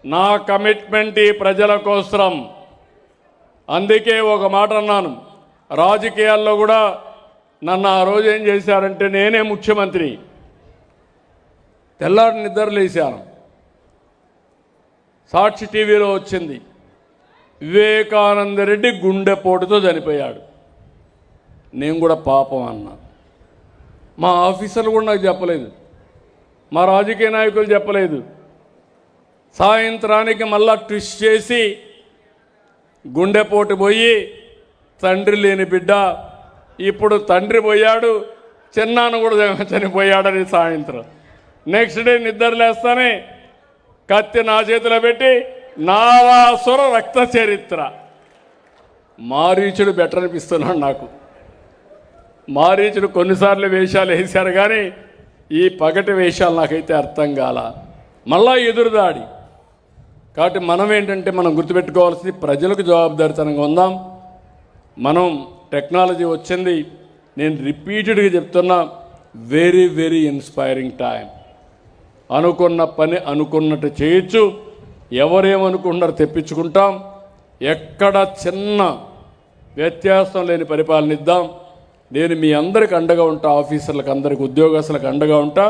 నా కమిట్మెంట్ ఈ ప్రజల కోసం. అందుకే ఒక మాట అన్నాను, రాజకీయాల్లో కూడా నన్ను ఆ రోజు ఏం చేశారంటే నేనే ముఖ్యమంత్రి. తెల్లారి నిద్రలేశాను, సాక్షి టీవీలో వచ్చింది, వివేకానంద రెడ్డి గుండెపోటుతో చనిపోయాడు. నేను కూడా పాపం అన్నా. మా ఆఫీసర్లు కూడా నాకు చెప్పలేదు, మా రాజకీయ నాయకులు చెప్పలేదు. సాయంత్రానికి మళ్ళా ట్విస్ట్ చేసి గుండెపోటు పోయి తండ్రి లేని బిడ్డ, ఇప్పుడు తండ్రి పోయాడు, చిన్నాన్న కూడా చనిపోయాడని సాయంత్రం. నెక్స్ట్ డే నిద్రలేస్తానే కత్తి నా చేతిలో పెట్టి నారాసుర రక్త చరిత్ర. మారీచుడు బెటర్ అనిపిస్తున్నాడు నాకు. మారీచుడు కొన్నిసార్లు వేషాలు వేశారు కానీ ఈ పగటి వేషాలు నాకైతే అర్థం కాల. మళ్ళా ఎదురుదాడి. కాబట్టి మనం ఏంటంటే మనం గుర్తుపెట్టుకోవాల్సింది ప్రజలకు జవాబుదారితనంగా ఉందాం. మనం టెక్నాలజీ వచ్చింది, నేను రిపీటెడ్గా చెప్తున్నా, వెరీ వెరీ ఇన్స్పైరింగ్ టైం. అనుకున్న పని అనుకున్నట్టు చేయొచ్చు, ఎవరేమనుకుంటున్నారో తెప్పించుకుంటాం. ఎక్కడ చిన్న వ్యత్యాసం లేని పరిపాలన ఇద్దాం. నేను మీ అందరికి అండగా ఉంటా, ఆఫీసర్లకు అందరికి, ఉద్యోగస్తులకు అండగా ఉంటా.